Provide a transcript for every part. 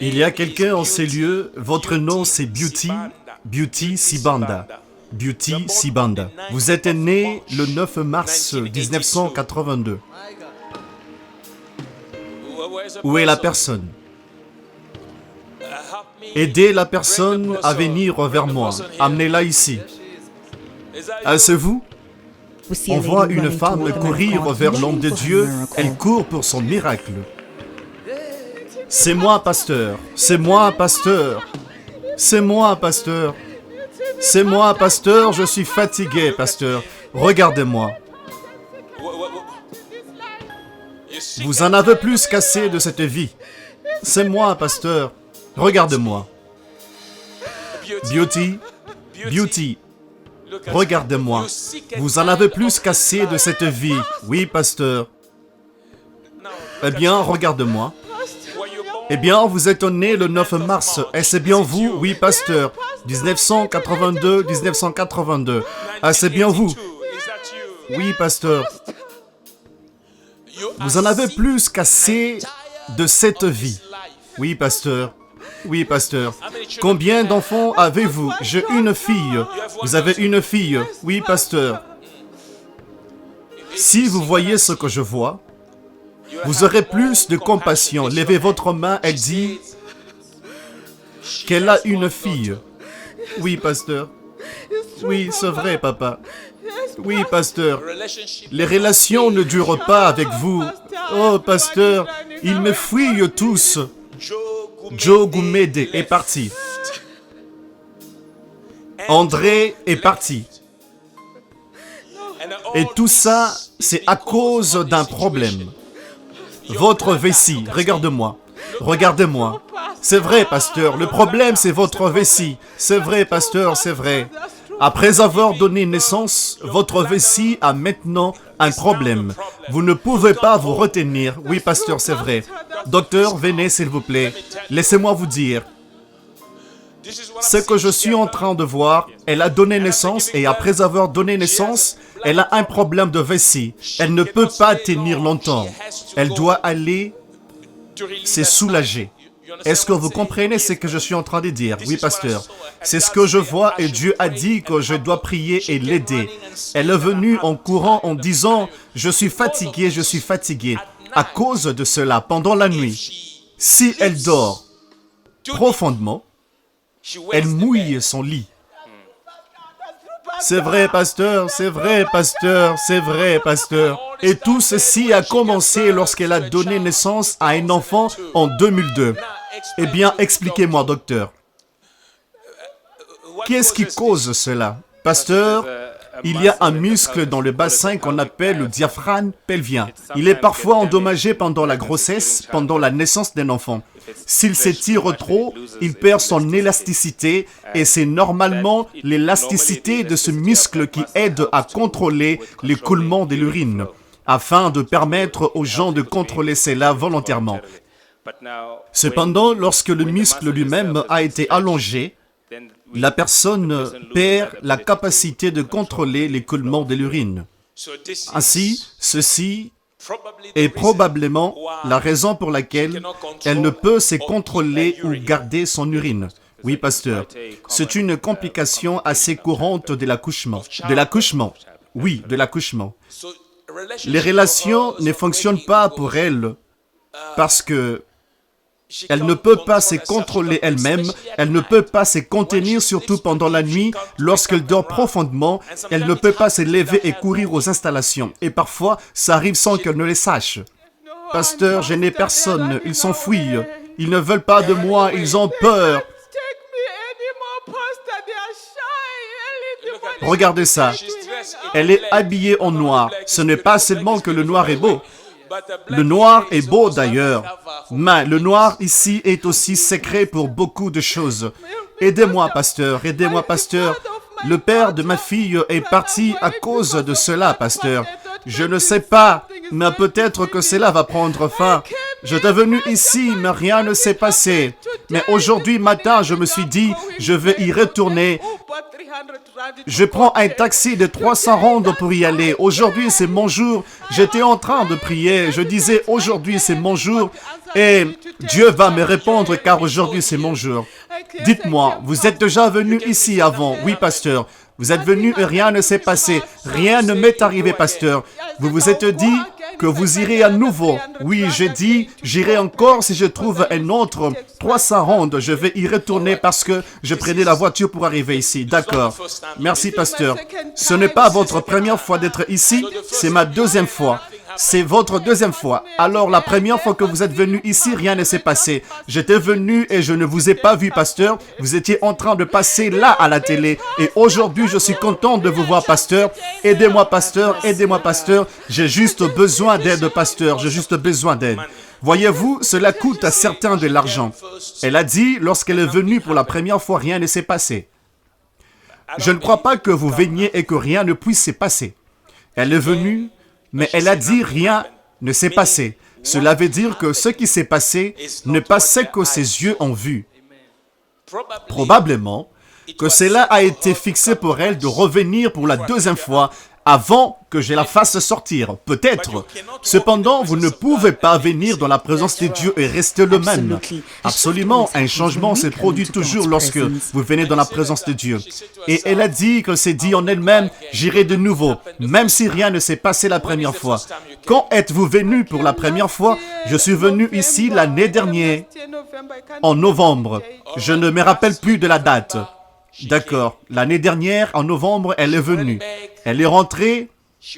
Il y a quelqu'un en ces lieux, votre nom c'est Beauty Sibanda. Beauty Sibanda. Vous êtes né le 9 mars 1982. Où est la personne? Aidez la personne à venir vers moi. Amenez-la ici. C'est vous? On voit une femme courir vers l'homme de Dieu. Elle court pour son miracle. C'est moi, pasteur. C'est moi, pasteur. C'est moi, pasteur. C'est moi, pasteur. Je suis fatigué, pasteur. Regardez-moi. Vous en avez plus qu'assez de cette vie. C'est moi, pasteur. Regardez-moi. Beauty. Regardez-moi. Vous en avez plus qu'assez de cette vie. Oui, pasteur. Eh bien, regardez-moi. Eh bien, vous êtes né le 9 mars. Est-ce bien vous? Oui, pasteur. 1982. C'est bien vous? Oui, pasteur. Vous en avez plus qu'assez de cette vie. Oui, pasteur. Oui, pasteur. Combien d'enfants avez-vous? J'ai une fille. Vous avez une fille? Oui, pasteur. Si vous voyez ce que je vois, vous aurez plus de compassion. Levez votre main, elle dit qu'elle a une fille. Oui, pasteur. Oui, c'est vrai, papa. Oui, pasteur. Les relations ne durent pas avec vous. Oh, pasteur, ils me fuient tous. Joe Gumede est parti. André est parti. Et tout ça, c'est à cause d'un problème. Votre vessie, regarde-moi. Regardez-moi. C'est vrai, pasteur, le problème c'est votre vessie. C'est vrai, pasteur, c'est vrai. Après avoir donné naissance, votre vessie a maintenant un problème. Vous ne pouvez pas vous retenir. Oui, pasteur, c'est vrai. Docteur, venez s'il vous plaît. Laissez-moi vous dire. Ce que je suis en train de voir, elle a donné naissance et après avoir donné naissance, elle a un problème de vessie. Elle ne peut pas tenir longtemps. Elle doit aller se soulager. Est-ce que vous comprenez ce que je suis en train de dire? Oui, pasteur. C'est ce que je vois et Dieu a dit que je dois prier et l'aider. Elle est venue en courant en disant « Je suis fatiguée. » À cause de cela, pendant la nuit, si elle dort profondément, elle mouille son lit. C'est vrai, pasteur, c'est vrai, pasteur, c'est vrai, pasteur. Et tout ceci a commencé lorsqu'elle a donné naissance à un enfant en 2002. Eh bien, expliquez-moi, docteur. Qu'est-ce qui cause cela? Pasteur, il y a un muscle dans le bassin qu'on appelle le diaphragme pelvien. Il est parfois endommagé pendant la grossesse, pendant la naissance d'un enfant. S'il s'étire trop, il perd son élasticité et c'est normalement l'élasticité de ce muscle qui aide à contrôler l'écoulement de l'urine, afin de permettre aux gens de contrôler cela volontairement. Cependant, lorsque le muscle lui-même a été allongé, la personne perd la capacité de contrôler l'écoulement de l'urine. Ainsi, ceci est probablement la raison pour laquelle elle ne peut se contrôler ou garder son urine. Oui, pasteur, c'est une complication assez courante de l'accouchement. De l'accouchement. Oui, de l'accouchement. Les relations ne fonctionnent pas pour elle parce que elle ne peut pas se contrôler elle-même, elle ne peut pas se contenir surtout pendant la nuit. Lorsqu'elle dort profondément, elle ne peut pas se lever et courir aux installations. Et parfois, ça arrive sans qu'elle ne le sache. Pasteur, je n'ai personne, ils s'enfuient. Ils ne veulent pas de moi, ils ont peur. Regardez ça. Elle est habillée en noir. Ce n'est pas seulement que le noir est beau. Le noir est beau d'ailleurs, mais le noir ici est aussi secret pour beaucoup de choses. Aidez-moi, pasteur, Le père de ma fille est parti à cause de cela, pasteur. Je ne sais pas, mais peut-être que cela va prendre fin. J'étais venu ici, mais rien ne s'est passé. Mais aujourd'hui matin, je me suis dit, je vais y retourner. Je prends un taxi de 300 rondes pour y aller. Aujourd'hui, c'est mon jour. J'étais en train de prier. Je disais, aujourd'hui, c'est mon jour. Et Dieu va me répondre car aujourd'hui, c'est mon jour. Dites-moi, vous êtes déjà venu ici avant? Oui, pasteur. Vous êtes venu et rien ne s'est passé. Rien ne m'est arrivé, pasteur. Vous vous êtes dit que vous irez à nouveau. Oui, j'ai dit, j'irai encore si je trouve un autre 300 rondes. Je vais y retourner parce que je prenais la voiture pour arriver ici. D'accord. Merci, pasteur. Ce n'est pas votre première fois d'être ici, c'est ma deuxième fois. C'est votre deuxième fois. Alors, la première fois que vous êtes venu ici, rien ne s'est passé. J'étais venu et je ne vous ai pas vu, pasteur. Vous étiez en train de passer là à la télé. Et aujourd'hui, je suis content de vous voir, pasteur. Aidez-moi, pasteur. Aidez-moi, pasteur. J'ai juste besoin d'aide, pasteur. J'ai juste besoin d'aide. Voyez-vous, cela coûte à certains de l'argent. Elle a dit, lorsqu'elle est venue pour la première fois, rien ne s'est passé. Je ne crois pas que vous veniez et que rien ne puisse se passer. Elle est venue, mais elle a dit rien ne s'est passé. Cela veut dire que ce qui s'est passé n'est pas ce que ses yeux ont vu. Probablement que cela a été fixé pour elle de revenir pour la deuxième fois avant que je la fasse sortir. Peut-être. Cependant, vous ne pouvez pas venir dans la présence de Dieu et rester le même. Absolument, un changement se produit toujours lorsque vous venez dans la présence de Dieu. Et elle a dit que c'est dit en elle-même, j'irai de nouveau, même si rien ne s'est passé la première fois. Quand êtes-vous venu pour la première fois? Je suis venu ici l'année dernière, en novembre. Je ne me rappelle plus de la date. D'accord. L'année dernière, en novembre, elle est venue. Elle est rentrée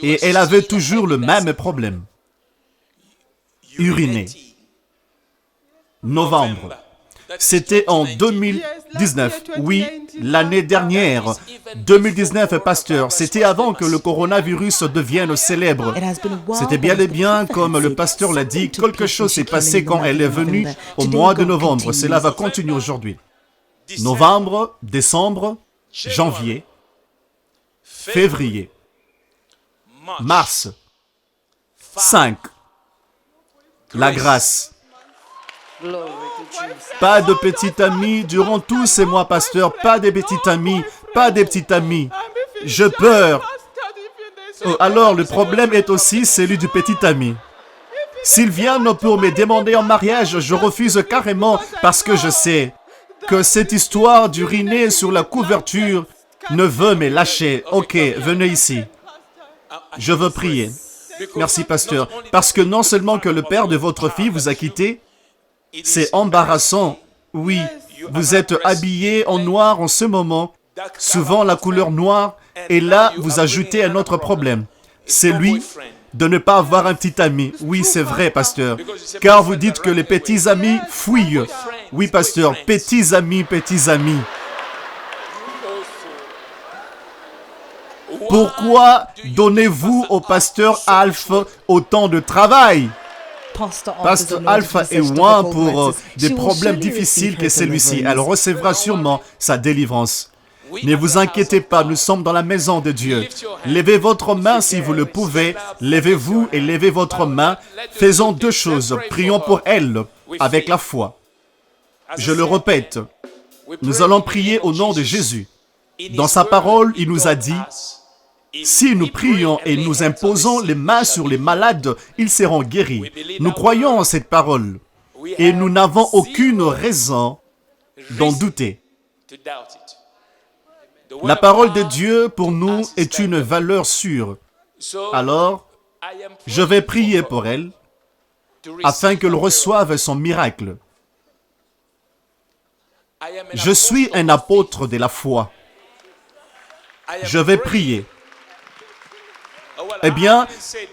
et elle avait toujours le même problème. Uriner. Novembre. C'était en 2019. Oui, l'année dernière. 2019, pasteur. C'était avant que le coronavirus devienne célèbre. C'était bien et bien, comme le pasteur l'a dit, quelque chose s'est passé quand elle est venue au mois de novembre. Cela va continuer aujourd'hui. Novembre, décembre, janvier, février, mars, 5. La grâce. Pas de petit ami durant tous ces mois, pasteur. Pas de petit ami, pas de petit ami. Je peur. Oh, alors, le problème est aussi celui du petit ami. S'ils viennent pour me demander en mariage, je refuse carrément parce que je sais que cette histoire d'uriner sur la couverture ne veut me lâcher. Ok, venez ici. Je veux prier. Merci, pasteur. Parce que non seulement que le père de votre fille vous a quitté, c'est embarrassant. Oui, vous êtes habillé en noir en ce moment, souvent la couleur noire, et là, vous ajoutez un autre problème. C'est lui de ne pas avoir un petit ami. Oui, c'est vrai, pasteur. Car vous dites que les petits amis fuient. Oui, pasteur, petits amis, petits amis. Pourquoi donnez-vous au pasteur Alpha autant de travail? Pasteur Alpha est loin pour des problèmes difficiles que celui-ci. Elle recevra sûrement sa délivrance. Ne vous inquiétez pas, nous sommes dans la maison de Dieu. Levez votre main si vous le pouvez. Levez-vous et levez votre main. Faisons deux choses. Prions pour elle avec la foi. Je le répète, nous allons prier au nom de Jésus. Dans sa parole, il nous a dit, si nous prions et nous imposons les mains sur les malades, ils seront guéris. Nous croyons en cette parole et nous n'avons aucune raison d'en douter. La parole de Dieu pour nous est une valeur sûre. Alors, je vais prier pour elle afin qu'elle reçoive son miracle. Je suis un apôtre de la foi. Je vais prier. Eh bien,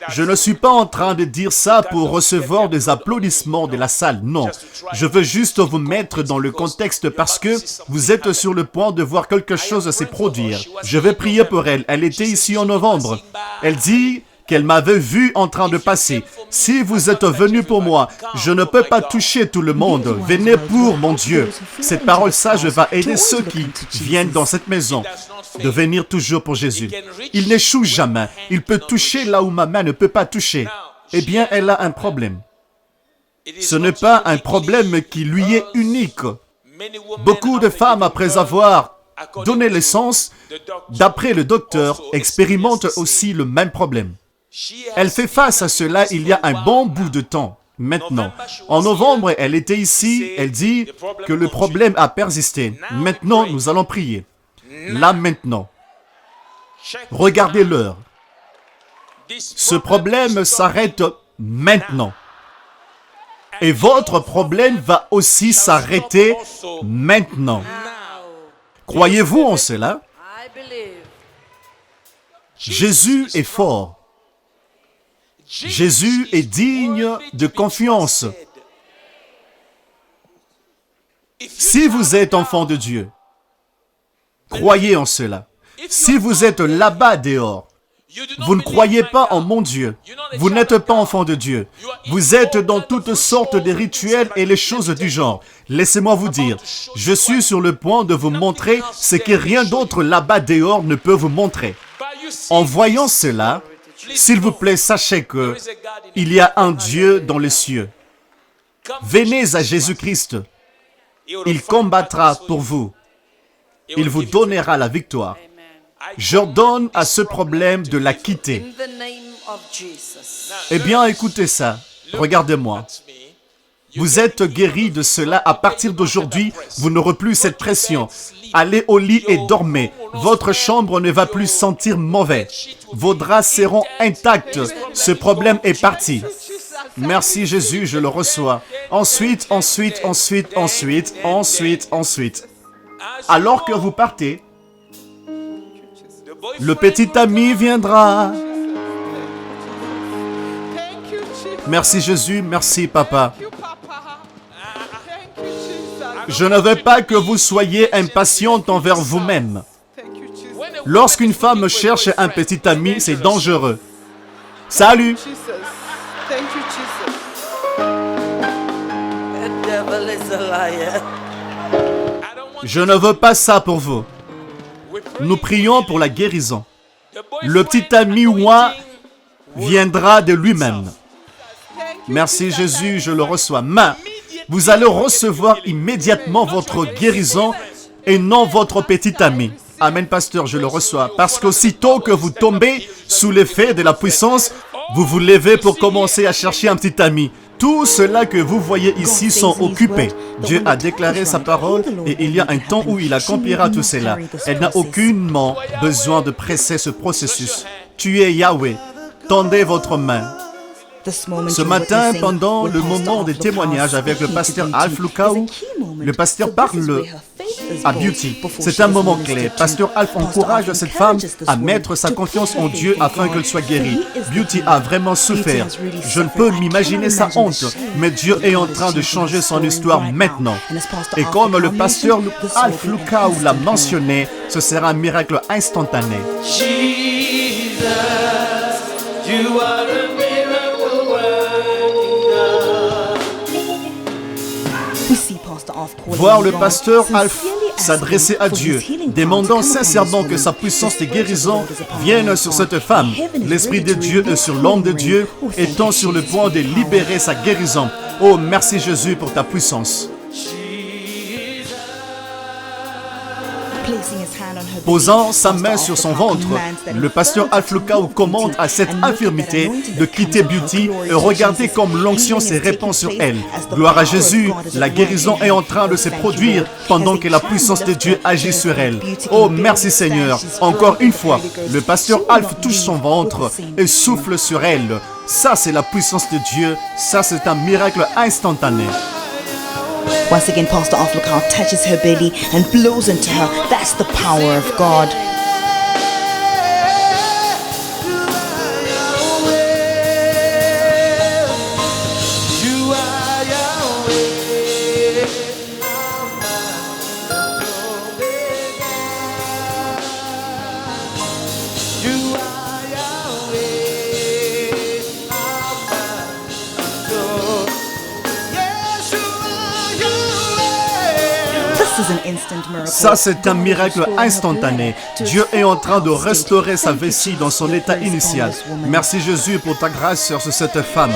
je ne suis pas en train de dire ça pour recevoir des applaudissements de la salle, non. Je veux juste vous mettre dans le contexte parce que vous êtes sur le point de voir quelque chose se produire. Je vais prier pour elle. Elle était ici en novembre. Elle dit qu'elle m'avait vu en train de passer. Si vous êtes venu pour moi, je ne peux pas toucher tout le monde. Venez pour mon Dieu. Cette parole sage va aider ceux qui viennent dans cette maison de venir toujours pour Jésus. Il n'échoue jamais. Il peut toucher là où ma main ne peut pas toucher. Eh bien, elle a un problème. Ce n'est pas un problème qui lui est unique. Beaucoup de femmes, après avoir donner l'essence, d'après le docteur, expérimente aussi le même problème. Elle fait face à cela il y a un bon bout de temps. Maintenant, en novembre, elle était ici, elle dit que le problème a persisté. Maintenant, nous allons prier. Là, maintenant. Regardez l'heure. Ce problème s'arrête maintenant. Et votre problème va aussi s'arrêter maintenant. Croyez-vous en cela? Jésus est fort. Jésus est digne de confiance. Si vous êtes enfant de Dieu, croyez en cela. Si vous êtes là-bas dehors, vous ne croyez pas en mon Dieu. Vous n'êtes pas enfant de Dieu. Vous êtes dans toutes sortes de rituels et les choses du genre. Laissez-moi vous dire, je suis sur le point de vous montrer ce que rien d'autre là-bas dehors ne peut vous montrer. En voyant cela, s'il vous plaît, sachez que il y a un Dieu dans les cieux. Venez à Jésus-Christ. Il combattra pour vous. Il vous donnera la victoire. J'ordonne à ce problème de la quitter. Eh bien, écoutez ça. Regardez-moi. Vous êtes guéri de cela. À partir d'aujourd'hui, vous n'aurez plus cette pression. Allez au lit et dormez. Votre chambre ne va plus sentir mauvais. Vos draps seront intacts. Ce problème est parti. Merci Jésus, je le reçois. Ensuite. Alors que vous partez, le petit ami viendra. Merci Jésus, merci Papa. Je ne veux pas que vous soyez impatiente envers vous-même. Lorsqu'une femme cherche un petit ami, c'est dangereux. Salut! Je ne veux pas ça pour vous. Nous prions pour la guérison. Le petit ami Ouin viendra de lui-même. Merci Jésus, je le reçois. Mais vous allez recevoir immédiatement votre guérison et non votre petit ami. Amen, pasteur, je le reçois. Parce qu'aussitôt que vous tombez sous l'effet de la puissance, vous vous levez pour commencer à chercher un petit ami. Tout cela que vous voyez ici sont occupés. Dieu a déclaré sa parole et il y a un temps où il accomplira tout cela. Elle n'a aucunement besoin de presser ce processus. Tu es Yahweh. Tendez votre main. Ce matin, pendant le moment des témoignages avec le pasteur Alf Lukau, le pasteur parle à Beauty. C'est un moment clé. Pasteur Alf encourage cette femme à mettre sa confiance en Dieu afin qu'elle soit guérie. Beauty a vraiment souffert. Je ne peux m'imaginer sa honte, mais Dieu est en train de changer son histoire maintenant. Et comme le pasteur Alf Lukau l'a mentionné, ce sera un miracle instantané. Voir le pasteur Alf s'adresser à Dieu, demandant sincèrement que sa puissance de guérison vienne sur cette femme. L'Esprit de Dieu est sur l'homme de Dieu, étant sur le point de libérer sa guérison. Oh, merci Jésus pour ta puissance. Posant sa main sur son ventre, le pasteur Alf Lukau commande à cette infirmité de quitter Beauty et regardez comme l'onction se répand sur elle. Gloire à Jésus, la guérison est en train de se produire pendant que la puissance de Dieu agit sur elle. Oh, merci Seigneur. Encore une fois, le pasteur Alf touche son ventre et souffle sur elle. Ça, c'est la puissance de Dieu. Ça, c'est un miracle instantané. Once again, Pastor Alf Lukau touches her belly and blows into her. That's the power of God. Ça, c'est un miracle instantané. Dieu est en train de restaurer sa vessie dans son état initial. Merci Jésus pour ta grâce sur cette femme.